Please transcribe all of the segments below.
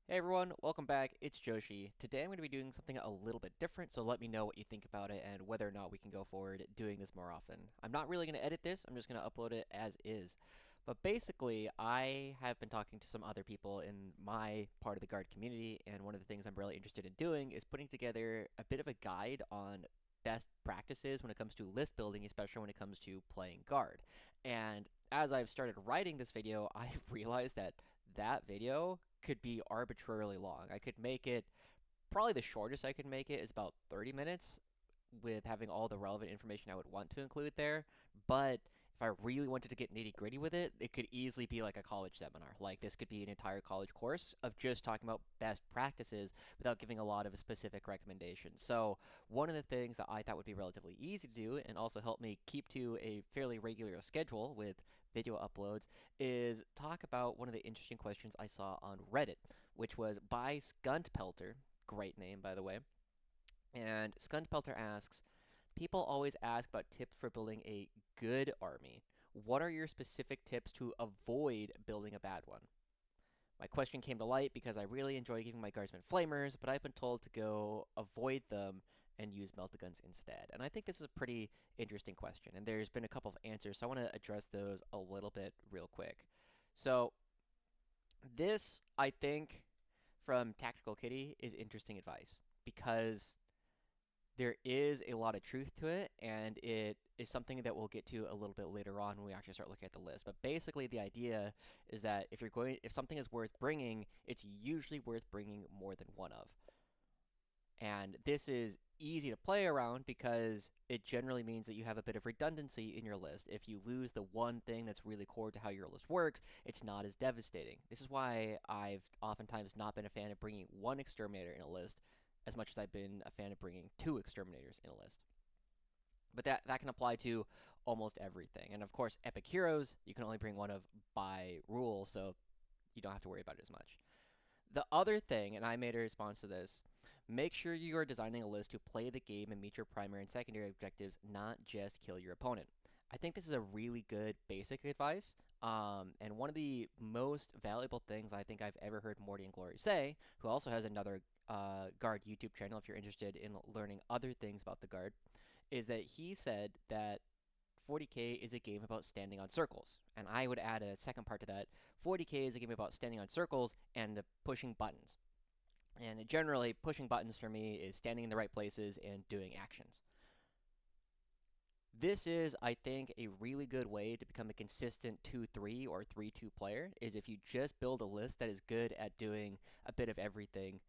Hey everyone, welcome back. It's Joshi. Today I'm going to be doing something a little bit different, so let me know what you think about it and whether or not we can go forward doing this more often. I'm not really going to edit this, I'm just going to upload it as is. But basically, I have been talking to some other people in my part of the guard community, and one of the things I'm really interested in doing is putting together a bit of a guide on best practices when it comes to list building, especially when it comes to playing guard. And as I've started writing this video, I've realized that that video could be arbitrarily long. I could make it probably the shortest I could make it is about 30 minutes with having all the relevant information I would want to include there. But if I really wanted to get nitty gritty with it, it could easily be like a college seminar. Like this could be an entire college course of just talking about best practices without giving a lot of specific recommendations. So, one of the things that I thought would be relatively easy to do and also help me keep to a fairly regular schedule with video uploads is talk about one of the interesting questions I saw on Reddit, which was by skuntpelter. Great name, by the way. And skuntpelter asks, people always ask about tips for building a good army. What are your specific tips to avoid building a bad one? My question came to light because I really enjoy giving my guardsmen flamers, but I've been told to go avoid them and use meltaguns instead. And I think this is a pretty interesting question, and there's been a couple of answers, so I want to address those a little bit real quick. So, this, I think, from Tactical Kitty, is interesting advice because there is a lot of truth to it, and it is something that we'll get to a little bit later on when we actually start looking at the list. But basically, the idea is that if something is worth bringing, it's usually worth bringing more than one of. And this is easy to play around because it generally means that you have a bit of redundancy in your list. If you lose the one thing that's really core to how your list works, it's not as devastating. This is why I've oftentimes not been a fan of bringing one exterminator in a list as much as I've been a fan of bringing two exterminators in a list. But that can apply to almost everything. And of course, epic heroes, you can only bring one of by rule, so you don't have to worry about it as much. The other thing, and I made a response to this, make sure you are designing a list to play the game and meet your primary and secondary objectives, not just kill your opponent. I think this is a really good basic advice. And one of the most valuable things I think I've ever heard Morty and Glory say, who also has another Guard YouTube channel if you're interested in learning other things about the Guard, is that he said that 40k is a game about standing on circles. And I would add a second part to that. 40k is a game about standing on circles and pushing buttons. And generally, pushing buttons for me is standing in the right places and doing actions. This is, I think, a really good way to become a consistent 2-3 or 3-2 player, is if you just build a list that is good at doing a bit of everything,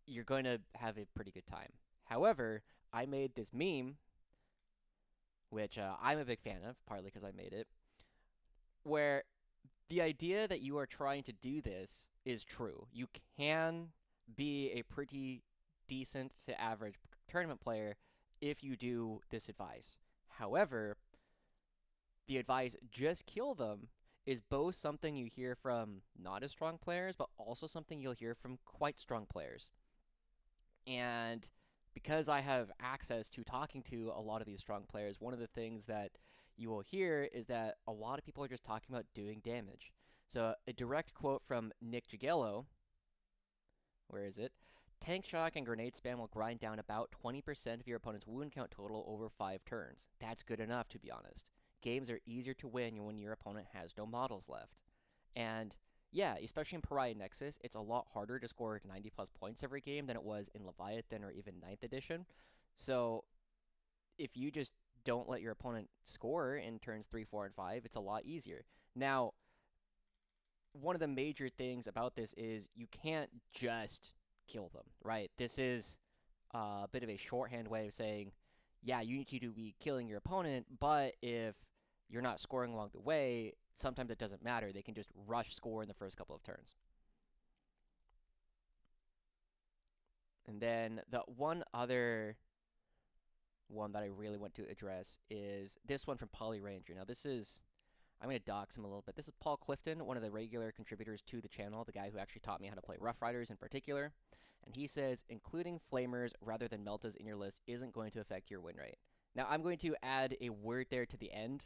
you're going to have a pretty good time. However, I made this meme, which I'm a big fan of, partly because I made it, where the idea that you are trying to do this is true. You can be a pretty decent to average tournament player if you do this advice. However, the advice just kill them is both something you hear from not as strong players, but also something you'll hear from quite strong players. And because I have access to talking to a lot of these strong players, one of the things that you will hear is that a lot of people are just talking about doing damage. So, a direct quote from Nick Jagello, where is it? Tank shock and grenade spam will grind down about 20% of your opponent's wound count total over 5 turns. That's good enough, to be honest. Games are easier to win when your opponent has no models left. And yeah, especially in Pariah Nexus, it's a lot harder to score 90 plus points every game than it was in Leviathan or even Ninth Edition. So if you just don't let your opponent score in turns 3, 4, and 5, it's a lot easier. Now, one of the major things about this is you can't just kill them, right? This is a bit of a shorthand way of saying, yeah, you need to be killing your opponent, but if you're not scoring along the way, sometimes it doesn't matter. They can just rush score in the first couple of turns. And then the one other one that I really want to address is this one from Poly Ranger. Now, this is, I'm going to dox him a little bit. This is Paul Clifton, one of the regular contributors to the channel, the guy who actually taught me how to play Rough Riders in particular. And he says, including flamers rather than meltas in your list isn't going to affect your win rate. Now, I'm going to add a word there to the end.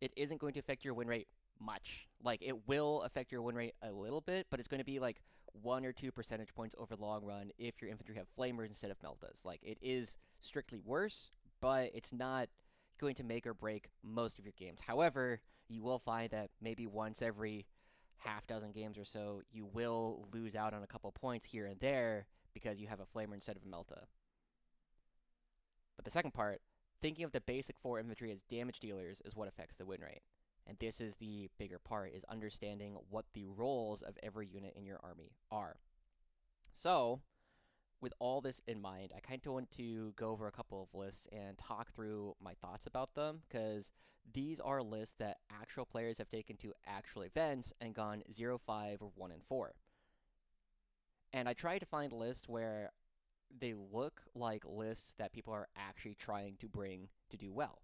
It isn't going to affect your win rate much. Like it will affect your win rate a little bit, but it's going to be like 1 or 2 percentage points over the long run if your infantry have flamers instead of meltas. Like it is strictly worse, but it's not going to make or break most of your games. However, you will find that maybe once every half dozen games or so, you will lose out on a couple points here and there because you have a flamer instead of a melta. But the second part, thinking of the basic 4 infantry as damage dealers is what affects the win rate. And this is the bigger part, is understanding what the roles of every unit in your army are. So, with all this in mind, I kind of want to go over a couple of lists and talk through my thoughts about them, because these are lists that actual players have taken to actual events and gone 0, 5, or 1, and 4. And I tried to find lists where they look like lists that people are actually trying to bring to do well.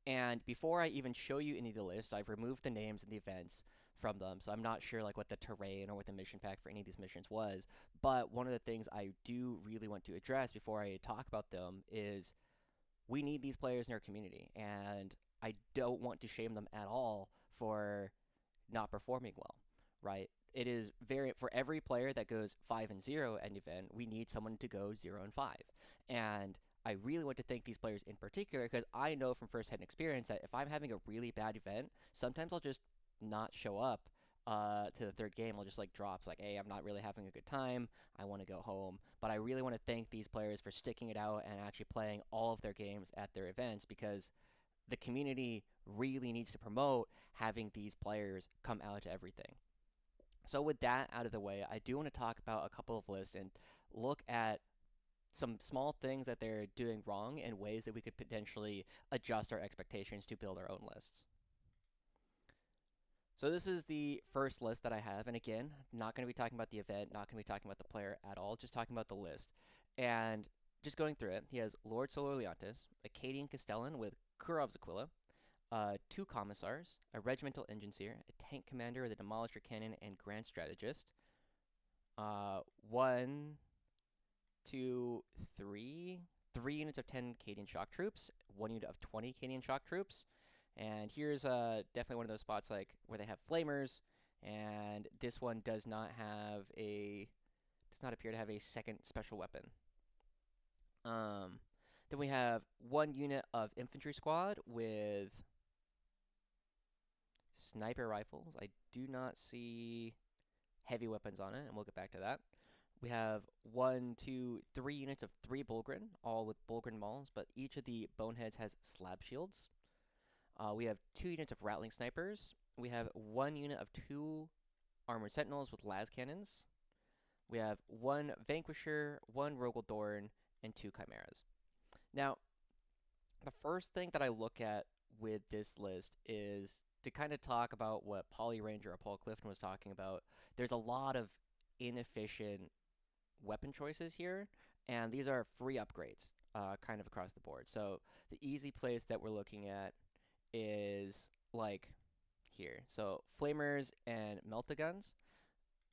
And before I even show you any of the lists, I've removed the names and the events from them, so I'm not sure like what the terrain or what the mission pack for any of these missions was. But one of the things I do really want to address before I talk about them is we need these players in our community, and I don't want to shame them at all for not performing well, right? It is very, for every player that goes 5 and 0 at an event, we need someone to go 0 and 5. And I really want to thank these players in particular because I know from firsthand experience that if I'm having a really bad event, sometimes I'll just not show up to the third game. I'll just like drops like, hey, I'm not really having a good time. I want to go home. But I really want to thank these players for sticking it out and actually playing all of their games at their events, because the community really needs to promote having these players come out to everything. So with that out of the way, I do want to talk about a couple of lists and look at some small things that they're doing wrong and ways that we could potentially adjust our expectations to build our own lists. So this is the first list that I have, and again, not going to be talking about the event, not going to be talking about the player at all, just talking about the list. And just going through it, he has Lord Solar Leontis, Acadian Castellan with Kurov's Aquila, 2 Commissars, a Regimental Engineer, a Tank Commander with a Demolisher Cannon and Grand Strategist, 3 units of 10 Cadian Shock Troops, 1 unit of 20 Cadian Shock Troops, and here's definitely one of those spots like where they have flamers, and this one does not appear to have a second special weapon. Then we have 1 unit of infantry squad with sniper rifles. I do not see heavy weapons on it, and we'll get back to that. We have 1, 2, 3 units of 3 Bulgrin, all with Bulgrin mauls, but each of the boneheads has slab shields. We have 2 units of Rattling Snipers. We have 1 unit of 2 Armored Sentinels with las cannons. We have 1 Vanquisher, 1 Rogel Dorn, and 2 Chimeras. Now, the first thing that I look at with this list is to kind of talk about what Polly Ranger or Paul Clifton was talking about. There's a lot of inefficient weapon choices here, and these are free upgrades kind of across the board. So the easy place that we're looking at is like here. So flamers and melta guns.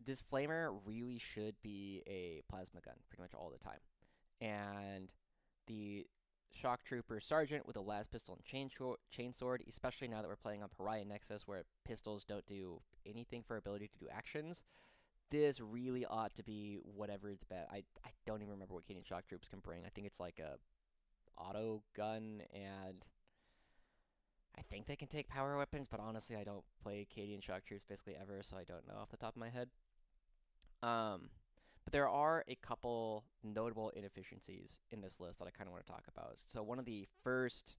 This flamer really should be a plasma gun pretty much all the time. And the shock trooper sergeant with a las pistol and chainsword, especially now that we're playing on Pariah Nexus where pistols don't do anything for ability to do actions. This really ought to be whatever is best. I don't even remember what Cadian shock troops can bring. I think it's like a auto gun, and I think they can take power weapons, but honestly I don't play Cadian shock troops basically ever, so I don't know off the top of my head. But there are a couple notable inefficiencies in this list that I kind of want to talk about. So one of the first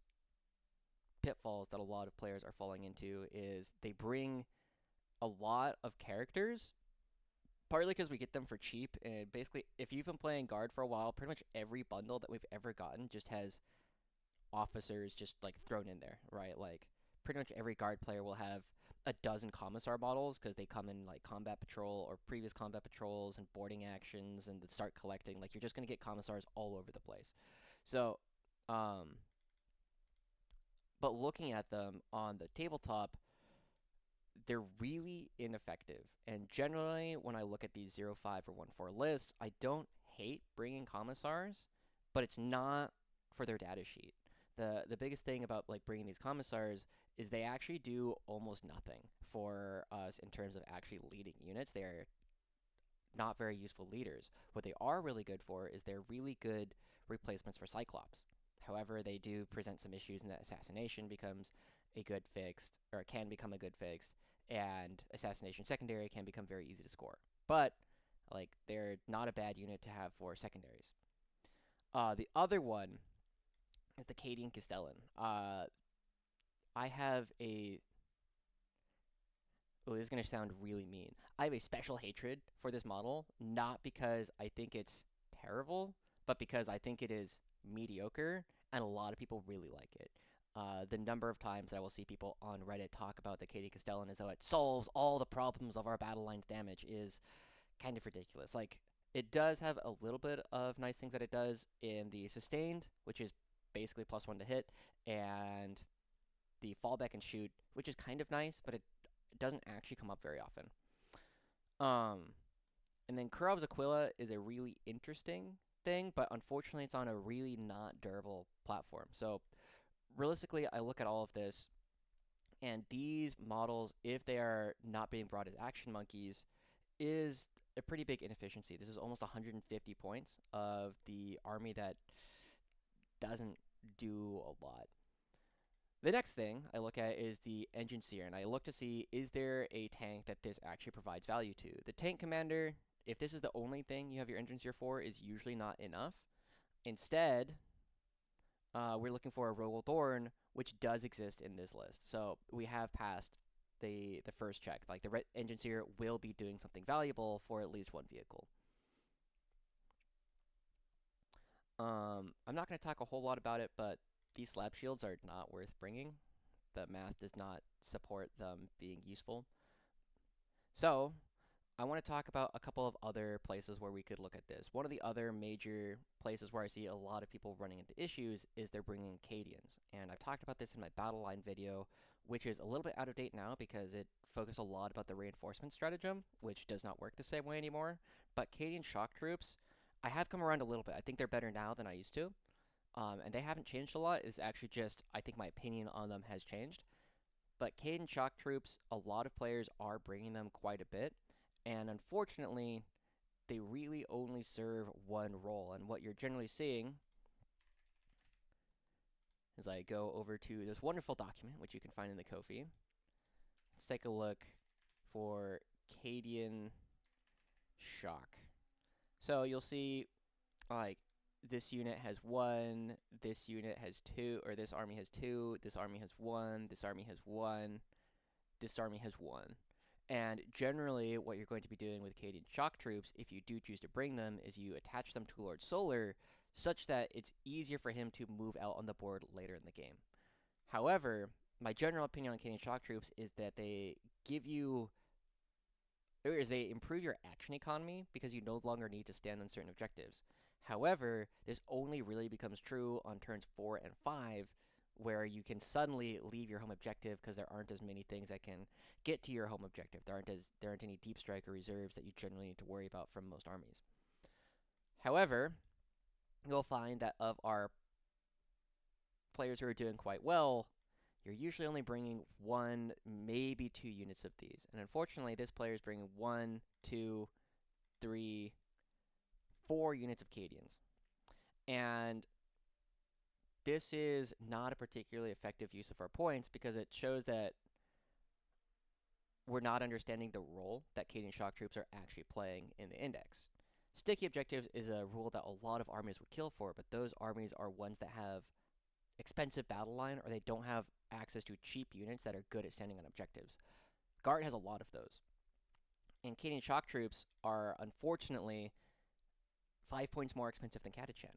pitfalls that a lot of players are falling into is they bring a lot of characters, partly because we get them for cheap, and basically if you've been playing Guard for a while, pretty much every bundle that we've ever gotten just has officers just like thrown in there, right? Like pretty much every Guard player will have a dozen commissar models because they come in like combat patrol or previous combat patrols and boarding actions, and start collecting. Like you're just gonna get commissars all over the place. So, but looking at them on the tabletop, they're really ineffective. And generally, when I look at these 0-5 or 1-4 lists, I don't hate bringing commissars, but it's not for their data sheet. The biggest thing about like bringing these commissars is they actually do almost nothing for us in terms of actually leading units. They are not very useful leaders. What they are really good for is they're really good replacements for Cyclops. However, they do present some issues in that assassination becomes a good fixed, or can become a good fixed, and assassination secondary can become very easy to score. But like they're not a bad unit to have for secondaries. The other one is the Cadian Castellan. I have a Oh, this is going to sound really mean. I have a special hatred for this model, not because I think it's terrible, but because I think it is mediocre, and a lot of people really like it. The number of times that I will see people on Reddit talk about the Katie Castellan as though it solves all the problems of our battle lines damage is kind of ridiculous. Like, it does have a little bit of nice things that it does in the sustained, which is basically +1 to hit, and the fallback and shoot, which is kind of nice, but it doesn't actually come up very often. Um, and then Kurov's Aquila is a really interesting thing, but unfortunately it's on a really not durable platform. So realistically, I look at all of this, and these models, if they are not being brought as action monkeys, is a pretty big inefficiency. This is almost 150 points of the army that doesn't do a lot. The next thing I look at is the engine seer, and I look to see, is there a tank that this actually provides value to? The tank commander, if this is the only thing you have your engine seer for, is usually not enough. Instead, we're looking for a Rogel Thorn, which does exist in this list. So we have passed the first check. Like the engine seer will be doing something valuable for at least one vehicle. I'm not going to talk a whole lot about it, but these slab shields are not worth bringing. The math does not support them being useful. So I want to talk about a couple of other places where we could look at this. One of the other major places where I see a lot of people running into issues is they're bringing Cadians. And I've talked about this in my battle line video, which is a little bit out of date now because it focused a lot about the reinforcement stratagem, which does not work the same way anymore. But Cadian shock troops, I have come around a little bit. I think they're better now than I used to. And they haven't changed a lot. It's actually just, I think my opinion on them has changed. But Cadian shock troops, a lot of players are bringing them quite a bit. And unfortunately, they really only serve one role. And what you're generally seeing is I go over to this wonderful document, which you can find in the Ko-fi. Let's take a look for Cadian shock. So you'll see, like, this unit has 1, this unit has 2, or this army has 2, this army has 1, this army has 1, this army has 1. And generally, what you're going to be doing with Cadian shock troops, if you do choose to bring them, is you attach them to Lord Solar, such that it's easier for him to move out on the board later in the game. However, my general opinion on Cadian shock troops is that they give you, or is they improve your action economy because you no longer need to stand on certain objectives. However, this only really becomes true on turns 4 and 5, where you can suddenly leave your home objective because there aren't as many things that can get to your home objective. There aren't any deep strike or reserves that you generally need to worry about from most armies. However, you'll find that of our players who are doing quite well, you're usually only bringing 1, maybe 2 units of these. And unfortunately, this player is bringing 1, 2, 3, 4 units of Cadians. And this is not a particularly effective use of our points because it shows that we're not understanding the role that Cadian shock troops are actually playing in the index. Sticky objectives is a rule that a lot of armies would kill for, but those armies are ones that have expensive battle line or they don't have access to cheap units that are good at standing on objectives. Guard has a lot of those. And Cadian shock troops are unfortunately 5 points more expensive than Catachan.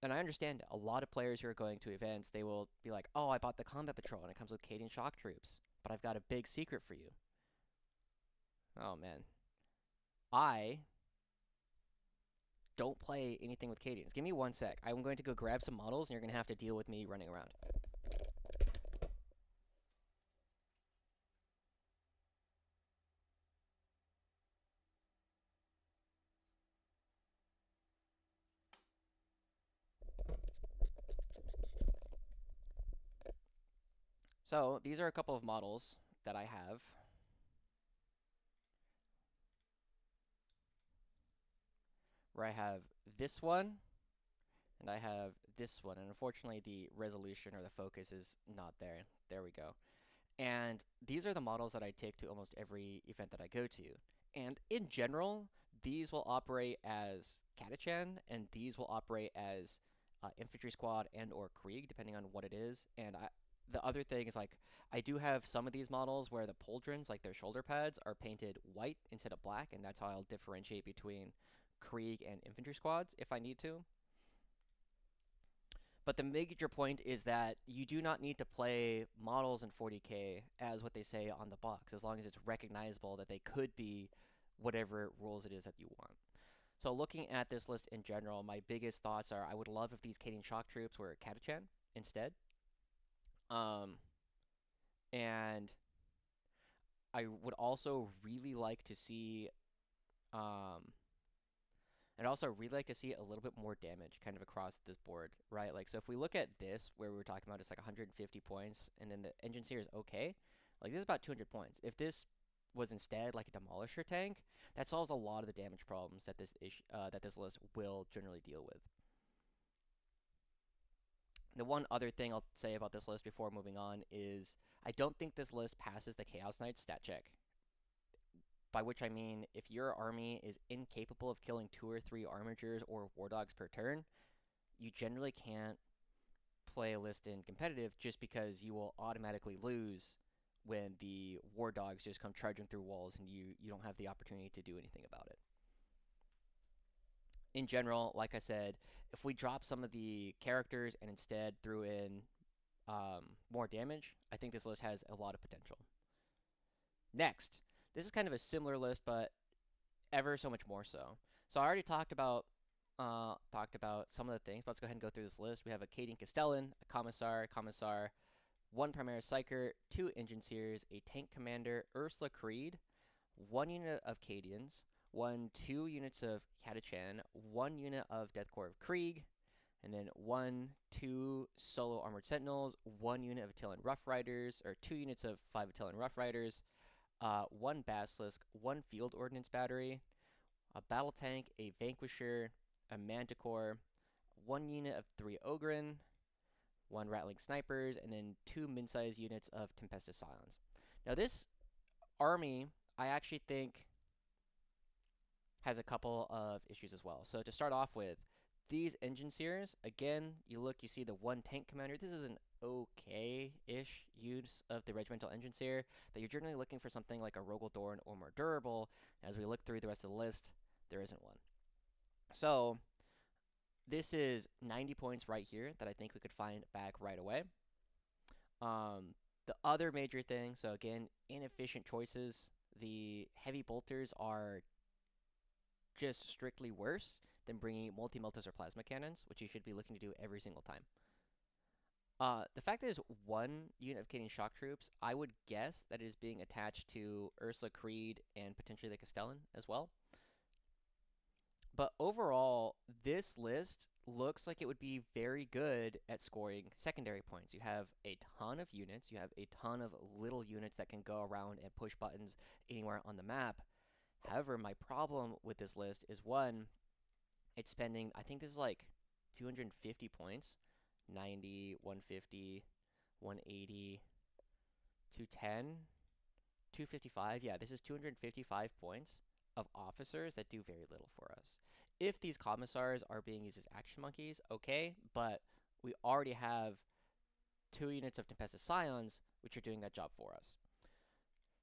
And I understand a lot of players who are going to events, they will be like, oh, I bought the combat patrol and it comes with Cadian shock troops, but I've got a big secret for you. Oh man. I don't play anything with Cadians. Give me 1 sec. I'm going to go grab some models and you're going to have to deal with me running around. So these are a couple of models that I have, where I have this one and I have this one, and unfortunately the resolution or the focus is not there. There we go. And these are the models that I take to almost every event that I go to. And in general, these will operate as Catachan, and these will operate as infantry squad and or Krieg, depending on what it is. And the other thing is, like, I do have some of these models where the pauldrons, like their shoulder pads, are painted white instead of black, and that's how I'll differentiate between Krieg and infantry squads if I need to. But the major point is that you do not need to play models in 40k as what they say on the box, as long as it's recognizable that they could be whatever rules it is that you want. So looking at this list in general, my biggest thoughts are I would love if these Cadian shock troops were Catachan instead. Um, and I would also really like to see um, I'd also really like to see a little bit more damage kind of across this board, right? Like, so if we look at this, where we were talking about, it's like 150 points, and then the engine seer is okay. Like, this is about 200 points. If this was instead like a demolisher tank, that solves a lot of the damage problems that this list will generally deal with. The one other thing I'll say about this list before moving on is I don't think this list passes the Chaos Knight stat check. By which I mean, if your army is incapable of killing 2 or 3 armigers or war dogs per turn, you generally can't play a list in competitive just because you will automatically lose when the war dogs just come charging through walls and you don't have the opportunity to do anything about it. In general, like I said, if we drop some of the characters and instead threw in more damage, I think this list has a lot of potential. Next, this is kind of a similar list, but ever so much more so. So I already talked about some of the things. But let's go ahead and go through this list. We have a Cadian Castellan, a Commissar, one Primaris Psyker, 2 Engine Seers, a Tank Commander, Ursula Creed, 1 unit of Cadians, 2 units of Catachan, 1 unit of Death Corps of Krieg, and then 2 solo Armored Sentinels, 1 unit of Attilan Rough Riders, or 2 units of 5 Attilan Rough Riders, 1 Basilisk, 1 Field Ordnance Battery, a Battle Tank, a Vanquisher, a Manticore, 1 unit of 3 Ogryn, 1 Rattling Snipers, and then 2 mid-sized units of Tempestus Scions. Now this army, I actually think, has a couple of issues as well. So to start off with, these Engine Seers, again, you see the 1 Tank Commander. This is an okay-ish use of the Regimental Engine Seer, but you're generally looking for something like a Rogel Dorn or more durable. As we look through the rest of the list, there isn't one. So this is 90 points right here that I think we could find back right away. The other major thing, so again, inefficient choices. The heavy bolters are just strictly worse than bringing multi-meltas or plasma cannons, which you should be looking to do every single time. The fact that there's 1 unit of Cadian shock troops, I would guess that it is being attached to Ursula Creed and potentially the Castellan as well. But overall, this list looks like it would be very good at scoring secondary points. You have a ton of units, you have a ton of little units that can go around and push buttons anywhere on the map. However, my problem with this list is, one, it's spending, I think this is like 250 points. 90, 150, 180, 210, 255. Yeah, this is 255 points of officers that do very little for us. If these commissars are being used as action monkeys, okay, but we already have 2 units of Tempestus Scions, which are doing that job for us.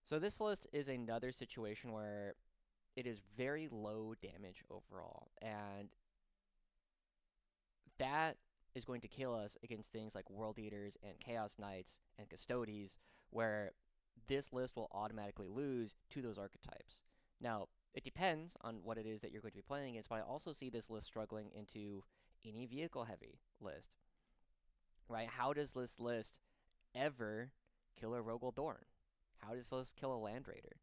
So this list is another situation where it is very low damage overall, and that is going to kill us against things like World Eaters and Chaos Knights and Custodes, where this list will automatically lose to those archetypes. Now, it depends on what it is that you're going to be playing against, but I also see this list struggling into any vehicle-heavy list, right? How does this list ever kill a Rogel Dorn? How does this list kill a Land Raider?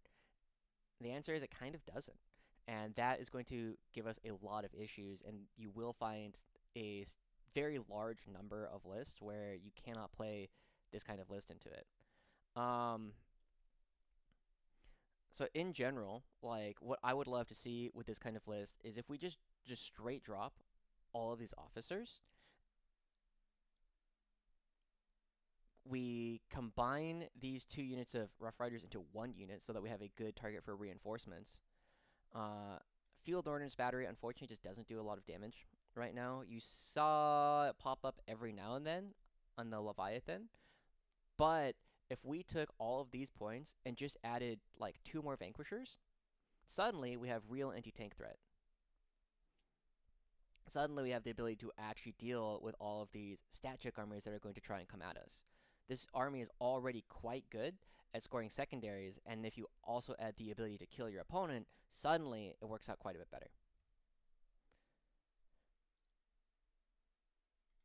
The answer is it kind of doesn't, and that is going to give us a lot of issues, and you will find a very large number of lists where you cannot play this kind of list into it. Um, so in general, like what I would love to see with this kind of list is if we just straight drop all of these officers, we combine these two units of Rough Riders into one unit so that we have a good target for reinforcements. Uh, Field Ordnance Battery, unfortunately, just doesn't do a lot of damage right now. You saw it pop up every now and then on the Leviathan, but if we took all of these points and just added like 2 more Vanquishers, suddenly we have real anti-tank threat. Suddenly we have the ability to actually deal with all of these stat check armies that are going to try and come at us. This army is already quite good at scoring secondaries, and if you also add the ability to kill your opponent, suddenly it works out quite a bit better.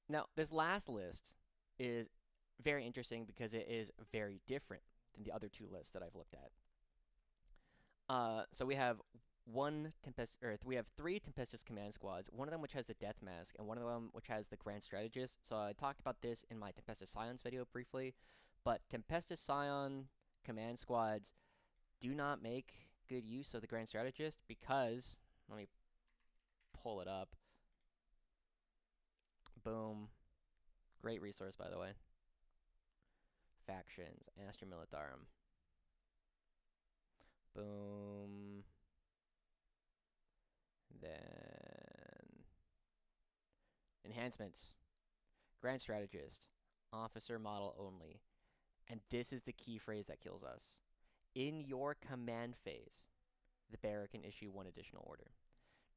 Now, this last list is very interesting because it is very different than the other 2 lists that I've looked at. So we have we have 3 Tempestus command squads, one of them which has the Death Mask, and one of them which has the Grand Strategist. So I talked about this in my Tempestus Scions video briefly, but Tempestus Scion command squads do not make good use of the Grand Strategist because, let me pull it up. Boom. Great resource, by the way. Factions, Astra Militarum. Boom. Then enhancements, Grand Strategist, officer model only. And this is the key phrase that kills us. In your command phase, the bearer can issue 1 additional order.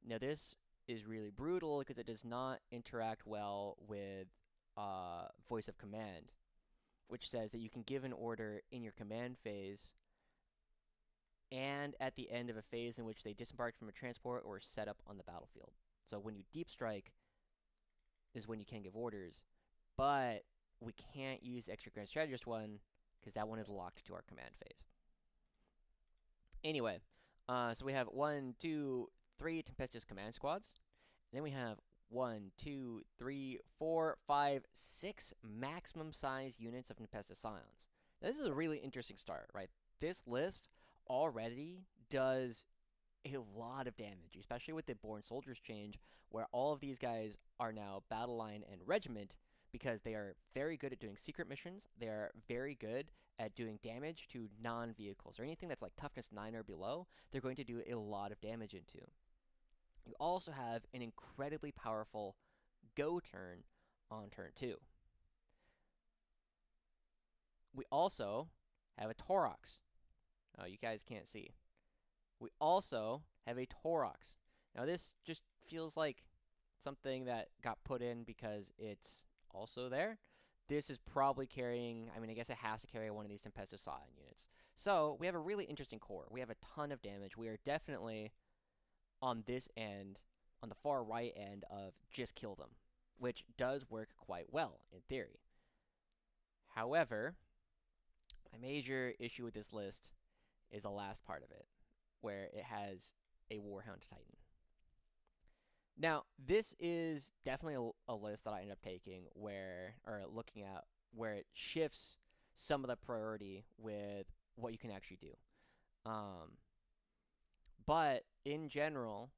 Now this is really brutal because it does not interact well with voice of command, which says that you can give an order in your command phase and at the end of a phase in which they disembarked from a transport or set up on the battlefield. So when you deep strike is when you can give orders, but we can't use the extra Grand Strategist one because that one is locked to our command phase. Anyway, so we have 1, 2, 3 Tempestus command squads. Then we have 1, 2, 3, 4, 5, 6 maximum size units of Tempestus Scions. Now, this is a really interesting start, right? This list already does a lot of damage, especially with the Born Soldiers change, where all of these guys are now battle line and regiment because they are very good at doing secret missions. They are very good at doing damage to non-vehicles or anything that's like toughness 9 or below. They're going to do a lot of damage into. You also have an incredibly powerful go turn on turn 2. We also have a Taurox. Oh, you guys can't see. We also have a Taurox. Now this just feels like something that got put in because it's also there. This is probably carrying, I mean, I guess it has to carry one of these Tempestus Scion units. So we have a really interesting core. We have a ton of damage. We are definitely on this end, on the far right end of just kill them, which does work quite well in theory. However, my major issue with this list is the last part of it, where it has a Warhound Titan. Now, this is definitely a list that I end up taking or looking at where it shifts some of the priority with what you can actually do. But in general,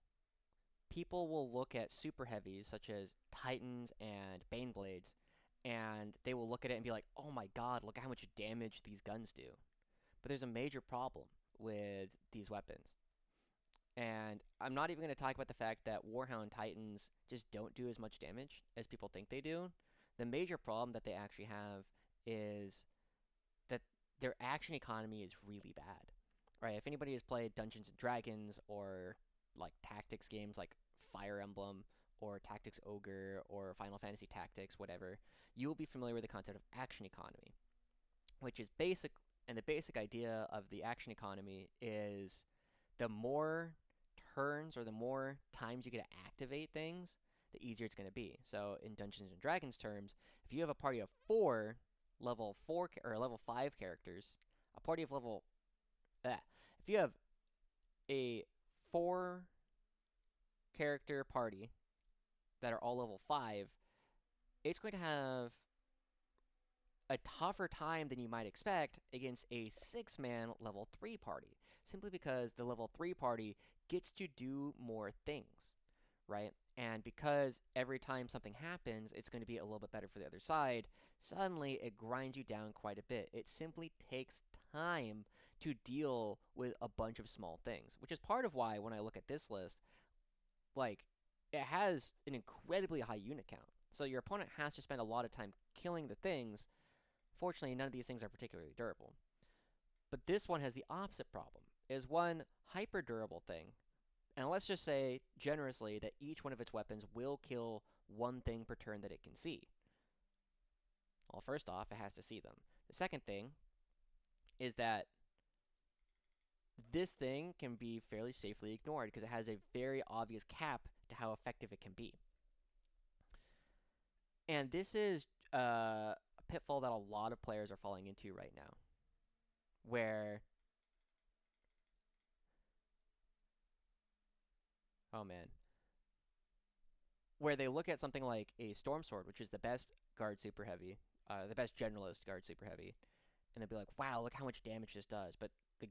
people will look at super heavies such as Titans and Baneblades, and they will look at it and be like, oh my god, look at how much damage these guns do. But there's a major problem with these weapons. And I'm not even going to talk about the fact that Warhound Titans just don't do as much damage as people think they do. The major problem that they actually have is that their action economy is really bad. Right? If anybody has played Dungeons and Dragons or like tactics games like Fire Emblem or Tactics Ogre or Final Fantasy Tactics, whatever, you will be familiar with the concept of action economy, which is basic. And the basic idea of the action economy is the more turns or the more times you get to activate things, the easier it's going to be. So in Dungeons and Dragons terms, if you have a party of 4 level 4 or level 5 characters, a party of level if you have a 4 character party that are all level 5, it's going to have a tougher time than you might expect against a 6-man level 3 party, simply because the level 3 party gets to do more things, right? And because every time something happens, it's going to be a little bit better for the other side, suddenly it grinds you down quite a bit. It simply takes time to deal with a bunch of small things, which is part of why when I look at this list, like, it has an incredibly high unit count. So your opponent has to spend a lot of time killing the things. Fortunately, none of these things are particularly durable. But this one has the opposite problem. It is one hyper durable thing. And let's just say, generously, that each one of its weapons will kill one thing per turn that it can see. Well, first off, it has to see them. The second thing is that this thing can be fairly safely ignored because it has a very obvious cap to how effective it can be. And this is a pitfall that a lot of players are falling into right now, where, oh man, where they look at something like a Storm Sword, which is the best guard super heavy, the best generalist guard super heavy, and they'll be like, wow, look how much damage this does. But the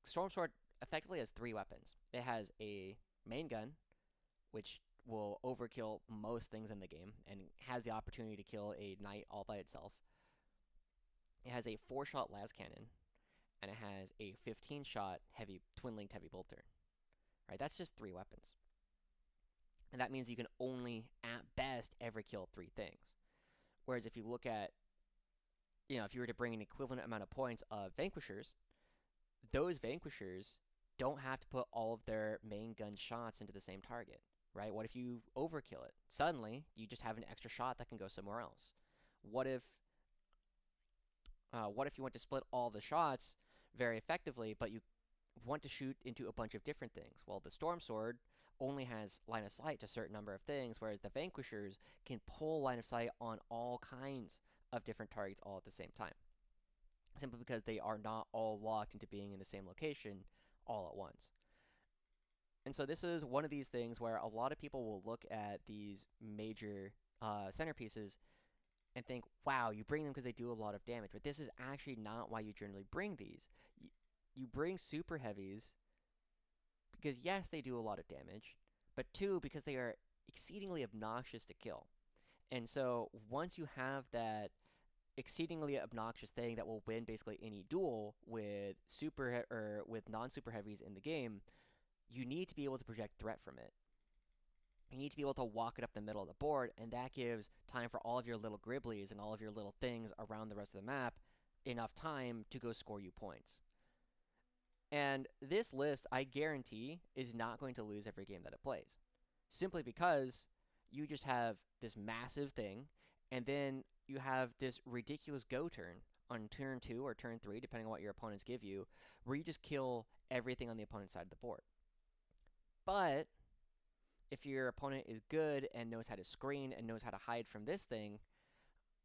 Storm Sword effectively has 3 weapons. It has a main gun, which will overkill most things in the game and has the opportunity to kill a knight all by itself. It has a 4-shot las cannon, and it has a 15-shot heavy twin-linked heavy bolter. Right, that's just 3 weapons. And that means you can only, at best, ever kill 3 things. Whereas if you look at, if you were to bring an equivalent amount of points of Vanquishers, those Vanquishers don't have to put all of their main gun shots into the same target, right? What if you overkill it? Suddenly, you just have an extra shot that can go somewhere else. What if you want to split all the shots very effectively, but you want to shoot into a bunch of different things? Well, the Storm Sword only has line of sight to a certain number of things, whereas the Vanquishers can pull line of sight on all kinds of different targets all at the same time, simply because they are not all locked into being in the same location all at once. And so this is one of these things where a lot of people will look at these major centerpieces and think, wow, you bring them because they do a lot of damage. But this is actually not why you generally bring these. You bring super heavies because, yes, they do a lot of damage, but 2, because they are exceedingly obnoxious to kill. And so once you have that exceedingly obnoxious thing that will win basically any duel with with non-super heavies in the game, you need to be able to project threat from it. You need to be able to walk it up the middle of the board, and that gives time for all of your little Griblies and all of your little things around the rest of the map enough time to go score you points. And this list, I guarantee, is not going to lose every game that it plays. Simply because you just have this massive thing, and then you have this ridiculous go turn on turn 2 or turn 3, depending on what your opponents give you, where you just kill everything on the opponent's side of the board. But if your opponent is good and knows how to screen and knows how to hide from this thing,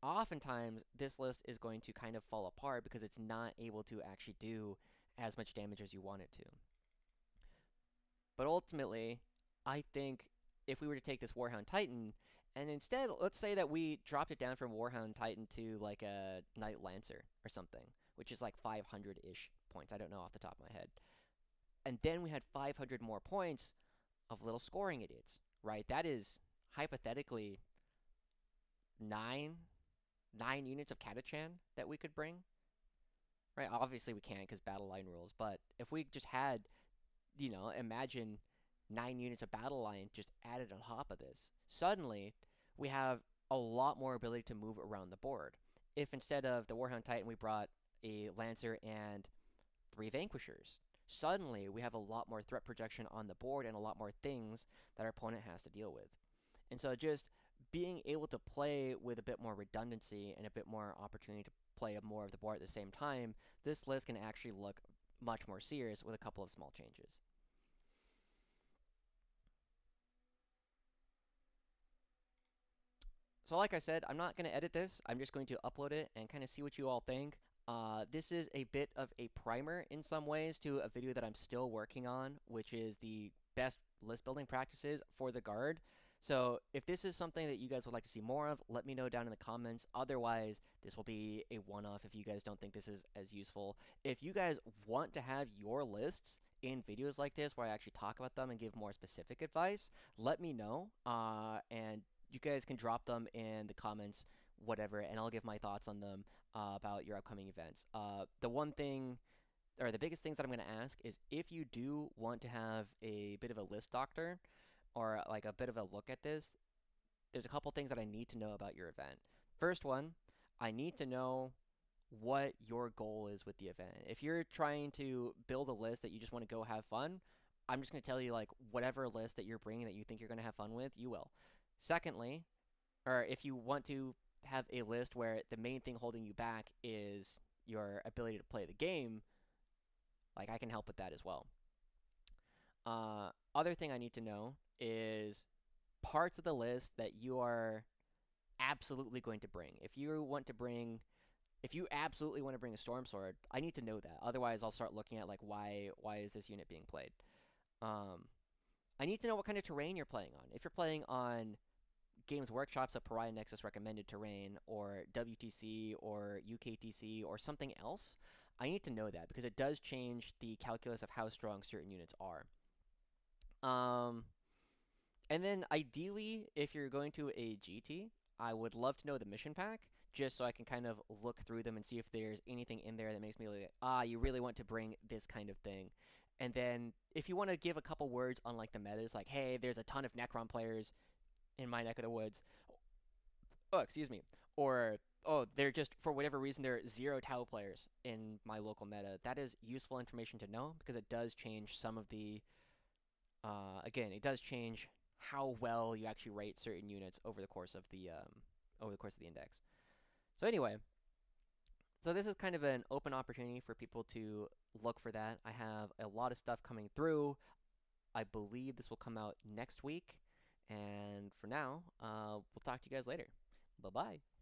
oftentimes this list is going to kind of fall apart because it's not able to actually do as much damage as you want it to. But ultimately, I think if we were to take this Warhound Titan, and instead, let's say that we dropped it down from Warhound Titan to like a Knight Lancer or something, which is like 500-ish points. I don't know off the top of my head. And then we had 500 more points of little scoring idiots, right? That is hypothetically 9 units of Katachan that we could bring. Right, obviously we can't because battle line rules, but if we just had, imagine 9 units of battle line just added on top of this, suddenly we have a lot more ability to move around the board. If instead of the Warhound Titan we brought a Lancer and 3 Vanquishers, suddenly we have a lot more threat projection on the board and a lot more things that our opponent has to deal with. And so just being able to play with a bit more redundancy and a bit more opportunity to play more of the board at the same time, this list can actually look much more serious with a couple of small changes. So like I said, I'm not going to edit this. I'm just going to upload it and kind of see what you all think. This is a bit of a primer in some ways to a video that I'm still working on, which is the best list building practices for the guard. So if this is something that you guys would like to see more of, let me know down in the comments. Otherwise, this will be a one-off if you guys don't think this is as useful. If you guys want to have your lists in videos like this where I actually talk about them and give more specific advice, let me know. And you guys can drop them in the comments, whatever, and I'll give my thoughts on them about your upcoming events. The one thing or the biggest things that I'm going to ask is if you do want to have a bit of a list doctor or like a bit of a look at this, there's a couple things that I need to know about your event. First one, I need to know what your goal is with the event. If you're trying to build a list that you just want to go have fun, I'm just going to tell you like whatever list that you're bringing that you think you're going to have fun with, you will. Secondly, or if you want to have a list where the main thing holding you back is your ability to play the game, like I can help with that as well. Other thing I need to know is parts of the list that you are absolutely going to bring. If you absolutely want to bring a storm sword, I need to know that. Otherwise, I'll start looking at like why is this unit being played. Um, I need to know what kind of terrain you're playing on. If you're playing on Games Workshop's of Pariah Nexus recommended terrain, or WTC, or UKTC, or something else, I need to know that because it does change the calculus of how strong certain units are. Um, and then ideally, if you're going to a GT, I would love to know the mission pack just so I can kind of look through them and see if there's anything in there that makes me like, you really want to bring this kind of thing. And then if you want to give a couple words on like the metas, like, hey, there's a ton of Necron players in my neck of the woods. Oh, excuse me. Or, oh, they're just, for whatever reason, there are 0 Tau players in my local meta. That is useful information to know because it does change some of the again, it does change how well you actually rate certain units over the course of the index. So anyway, so this is kind of an open opportunity for people to look for that. I have a lot of stuff coming through. I believe this will come out next week. And for now, we'll talk to you guys later. Bye bye.